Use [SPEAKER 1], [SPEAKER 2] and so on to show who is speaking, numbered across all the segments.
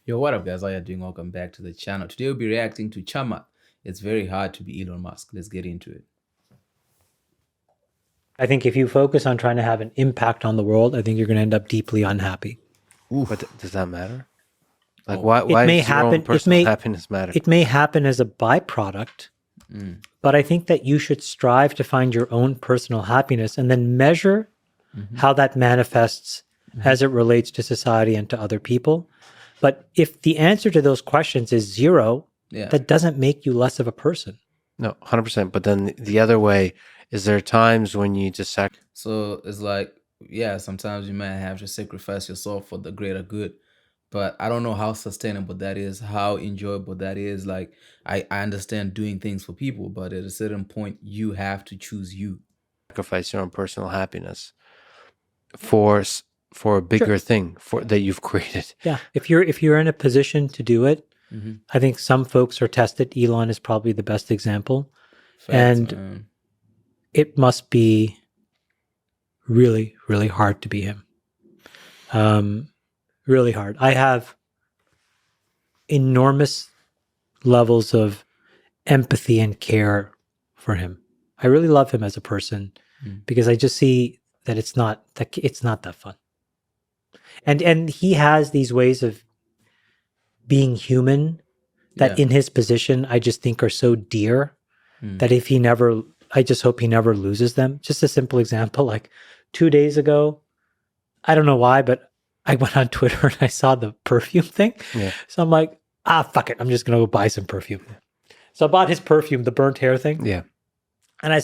[SPEAKER 1] Yo, what up, guys? How you doing? Welcome back to the channel. Today we'll be reacting to Chamath. It's very hard to be Elon Musk. Let's get into it.
[SPEAKER 2] I think if you focus on trying to have an impact on the world, I think you're going to end up deeply unhappy.
[SPEAKER 3] But does that matter? Like,
[SPEAKER 1] Oh,
[SPEAKER 3] why
[SPEAKER 2] may
[SPEAKER 3] does your own
[SPEAKER 2] happen.
[SPEAKER 3] personal happiness matter?
[SPEAKER 2] It may happen as a byproduct, but I think that you should strive to find your own personal happiness and then measure how that manifests as it relates to society and to other people. But if the answer to those questions is zero,
[SPEAKER 1] yeah.
[SPEAKER 2] that doesn't make you less of a person.
[SPEAKER 3] No, 100%. But then the other way is there times when you just
[SPEAKER 1] So it's like, yeah, sometimes you might have to sacrifice yourself for the greater good. But I don't know how sustainable that is, how enjoyable that is. Like, I understand doing things for people, but at a certain point, you have to choose you.
[SPEAKER 3] sacrifice your own personal happiness for a bigger thing that you've created.
[SPEAKER 2] Yeah, if you're in a position to do it, I think some folks are tested. Elon is probably the best example.
[SPEAKER 1] Facts,
[SPEAKER 2] and
[SPEAKER 1] man.
[SPEAKER 2] It must be really, really hard to be him. Really hard. I have enormous levels of empathy and care for him. I really love him as a person because I just see that it's not that fun. And he has these ways of being human that in his position I just think are so dear that I just hope he never loses them. Just a simple example, like 2 days ago, I don't know why, but I went on Twitter and I saw the perfume thing.
[SPEAKER 3] Yeah.
[SPEAKER 2] So I'm like, fuck it. I'm just going to go buy some perfume. So I bought his perfume, the burnt hair thing.
[SPEAKER 3] Yeah.
[SPEAKER 2] And I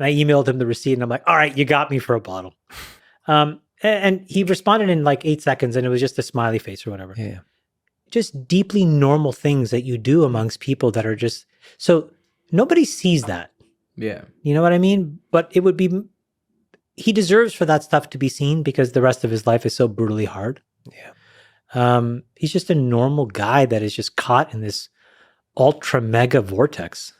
[SPEAKER 2] emailed him the receipt and I'm like, all right, you got me for a bottle. And he responded in like 8 seconds and it was just a smiley face or whatever.
[SPEAKER 3] Yeah.
[SPEAKER 2] Just deeply normal things that you do amongst people that are just, so nobody sees that.
[SPEAKER 1] Yeah.
[SPEAKER 2] You know what I mean? But he deserves for that stuff to be seen because the rest of his life is so brutally hard.
[SPEAKER 3] Yeah.
[SPEAKER 2] He's just a normal guy that is just caught in this ultra mega vortex.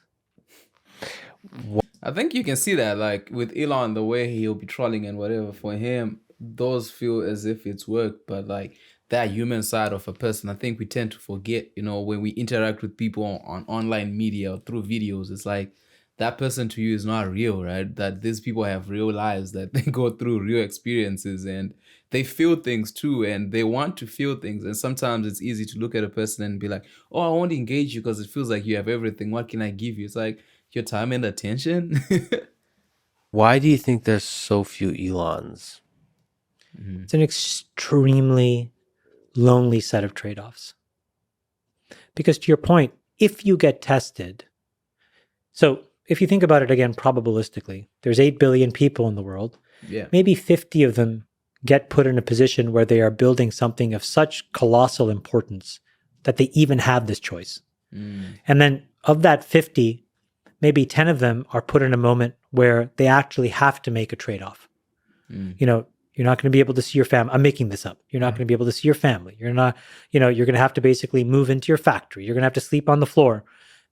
[SPEAKER 1] I think you can see that, like with Elon, the way he'll be trolling and whatever, for him, those feel as if it's work, but like that human side of a person, I think we tend to forget, when we interact with people on online media or through videos, it's like that person to you is not real, right? That these people have real lives, that they go through real experiences and they feel things too, and they want to feel things. And sometimes it's easy to look at a person and be like, oh, I want to engage you because it feels like you have everything. What can I give you? It's like your time and attention.
[SPEAKER 3] Why do you think there's so few Elons?
[SPEAKER 2] It's an extremely lonely set of trade-offs. Because to your point, if you get tested, so if you think about it again probabilistically, there's 8 billion people in the world.
[SPEAKER 1] Yeah.
[SPEAKER 2] Maybe 50 of them get put in a position where they are building something of such colossal importance that they even have this choice. And then of that 50, maybe 10 of them are put in a moment where they actually have to make a trade-off. You're not going to be able to see your family. I'm making this up. You're not going to be able to see your family. You're not, you're going to have to basically move into your factory. You're going to have to sleep on the floor.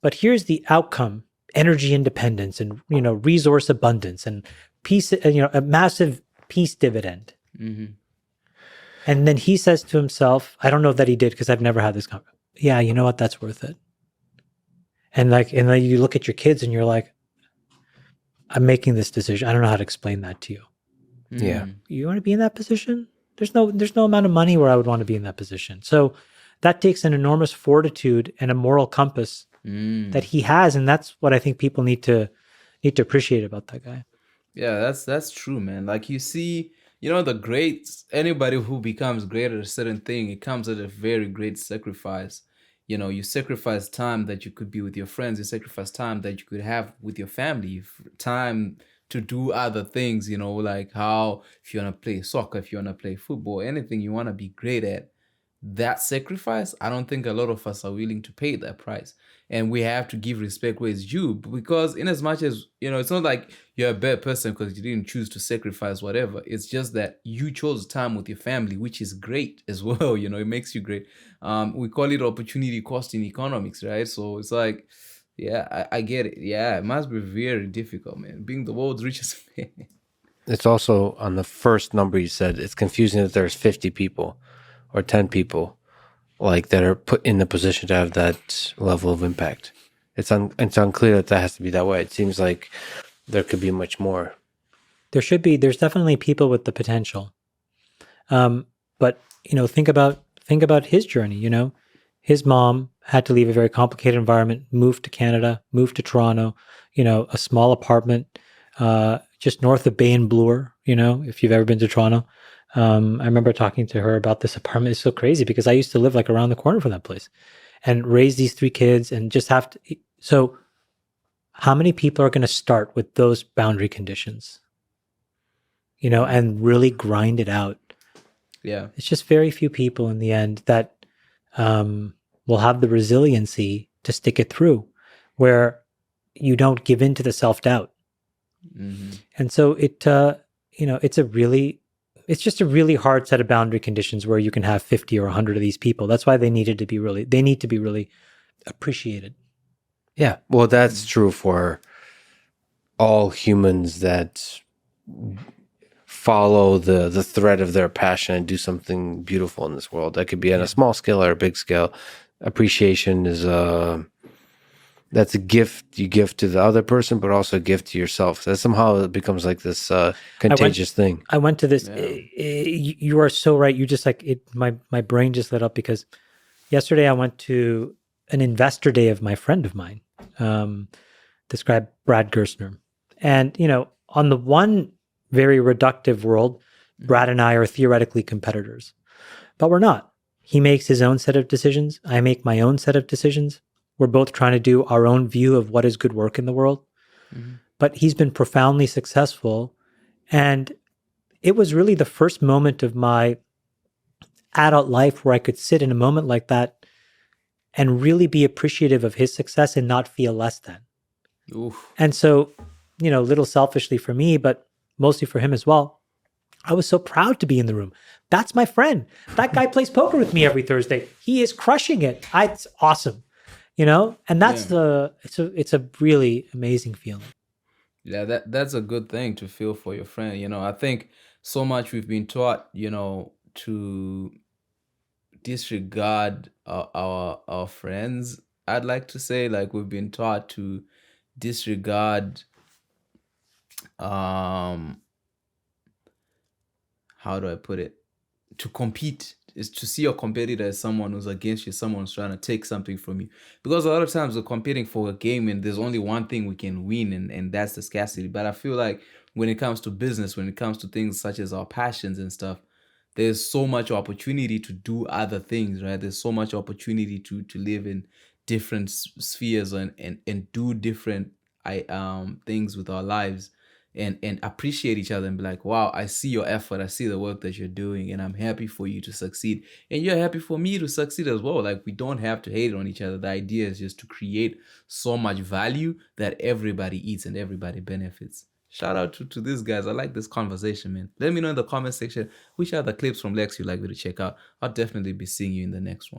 [SPEAKER 2] But here's the outcome: energy independence and, resource abundance and peace, a massive peace dividend. And then he says to himself, I don't know that he did because I've never had this conversation. Yeah, you know what? That's worth it. And then you look at your kids and you're like, I'm making this decision. I don't know how to explain that to you.
[SPEAKER 3] Yeah.
[SPEAKER 2] You want to be in that position? There's no amount of money where I would want to be in that position. So that takes an enormous fortitude and a moral compass that he has. And that's what I think people need to appreciate about that guy.
[SPEAKER 1] Yeah, that's true, man. Like you see, the greats, anybody who becomes great at a certain thing, it comes at a very great sacrifice. You sacrifice time that you could be with your friends, you sacrifice time that you could have with your family, time to do other things, like how if you want to play soccer, if you want to play football, anything you want to be great at, that sacrifice, I don't think a lot of us are willing to pay that price. And we have to give respect where it's due, because in as much as, it's not like you're a bad person because you didn't choose to sacrifice whatever. It's just that you chose time with your family, which is great as well. It makes you great. We call it opportunity cost in economics, right? So it's like, yeah, I get it. Yeah, it must be very difficult, man, being the world's richest man.
[SPEAKER 3] It's also on the first number you said, it's confusing that there's 50 people or 10 people like that are put in the position to have that level of impact. It's unclear that has to be that way. It seems like there could be much more.
[SPEAKER 2] There's definitely people with the potential. But think about his journey. His mom had to leave a very complicated environment, moved to Canada, moved to Toronto, a small apartment just north of Bay and Bloor, if you've ever been to Toronto. I remember talking to her about this apartment. It's so crazy because I used to live like around the corner from that place and raise these 3 kids and just have to. So how many people are going to start with those boundary conditions, and really grind it out?
[SPEAKER 1] Yeah.
[SPEAKER 2] It's just very few people in the end that will have the resiliency to stick it through, where you don't give in to the self-doubt.
[SPEAKER 1] Mm-hmm.
[SPEAKER 2] And so it's just a really hard set of boundary conditions where you can have 50 or 100 of these people. That's why they need to be really appreciated.
[SPEAKER 3] Yeah, well, that's true for all humans that follow the thread of their passion and do something beautiful in this world. That could be on a small scale or a big scale. Appreciation is that's a gift you give to the other person, but also a gift to yourself. That somehow it becomes like this contagious thing.
[SPEAKER 2] I went to this. You are so right. You just like it. My brain just lit up because yesterday I went to an investor day of my friend of mine, this guy Brad Gerstner, and on the one very reductive world, Brad and I are theoretically competitors, but we're not. He makes his own set of decisions. I make my own set of decisions. We're both trying to do our own view of what is good work in the world. Mm-hmm. But he's been profoundly successful. And it was really the first moment of my adult life where I could sit in a moment like that and really be appreciative of his success and not feel less than.
[SPEAKER 1] Oof.
[SPEAKER 2] And so, little selfishly for me, but mostly for him as well, I was so proud to be in the room. That's my friend. That guy plays poker with me every Thursday. He is crushing it. It's awesome. And that's it's a really amazing feeling.
[SPEAKER 1] Yeah, that's a good thing to feel for your friend. I think so much we've been taught, to disregard our friends. I'd like to say, like, we've been taught to disregard how do I put it? To compete is to see your competitor as someone who's against you, someone who's trying to take something from you. Because a lot of times we're competing for a game and there's only one thing we can win, and that's the scarcity. But I feel like when it comes to business, when it comes to things such as our passions and stuff, there's so much opportunity to do other things, right? There's so much opportunity to live in different spheres and do different things with our lives. And appreciate each other and be like, wow, I see your effort, I see the work that you're doing, and I'm happy for you to succeed, and you're happy for me to succeed as well. Like, we don't have to hate on each other. The idea is just to create so much value that everybody eats and everybody benefits. Shout out to these guys. I like this conversation, man. Let me know in the comment section which other clips from Lex you'd like me to check out. I'll definitely be seeing you in the next one.